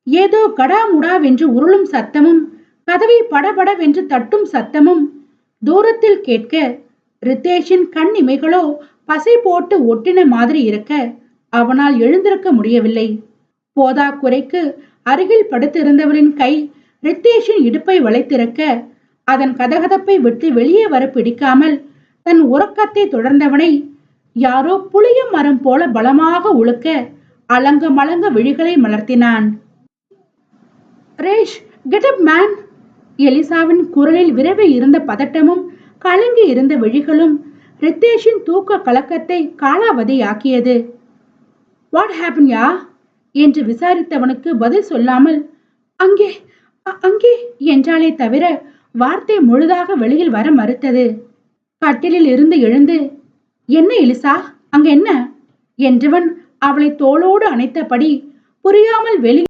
ஏதோ கடாமுடாவென்று உருளும் சத்தமும் கதவை படபடவென்று தட்டும் சத்தமும் தூரத்தில் கேட்க ரித்தேஷின் கண் இமைகளோ பசை போட்டு ஒட்டின மாதிரி இருக்க அவனால் எழுந்திருக்க முடியவில்லை. போதா குறைக்கு அருகில் படுத்திருந்தவளின் கை ரித்தேஷின் இடுப்பை வளைத்திருக்க அதன் கதகதப்பை விட்டு வெளியே வர பிடிக்காமல் தன் உறக்கத்தை தொடர்ந்தவனை யாரோ புளிய மரம் போல பலமாக உழுக்க அலங்க மலங்க விழிகளை மலர்த்தினான். ரேஷ், கெட் அப் மேன்! எலிசாவின் குரலில் விரைவில் இருந்த பதட்டமும் கலங்கி இருந்த விழிகளும் ரித்தேஷின் தூக்க கலக்கத்தை காலாவதியாக்கியது. வாட் ஹேப்பன் யா என்று விசாரித்தவனுக்கு பதில் சொல்லாமல் அங்கே அங்கே என்றாலே தவிர வார்த்தை முழுதாக வெளியில் வர மறுத்தது. கட்டிலில் இருந்து எழுந்து என்ன எலிசா, அங்க என்ன என்றவன் அவளை தோளோடு அணைத்தபடி புரியாமல் வெளியே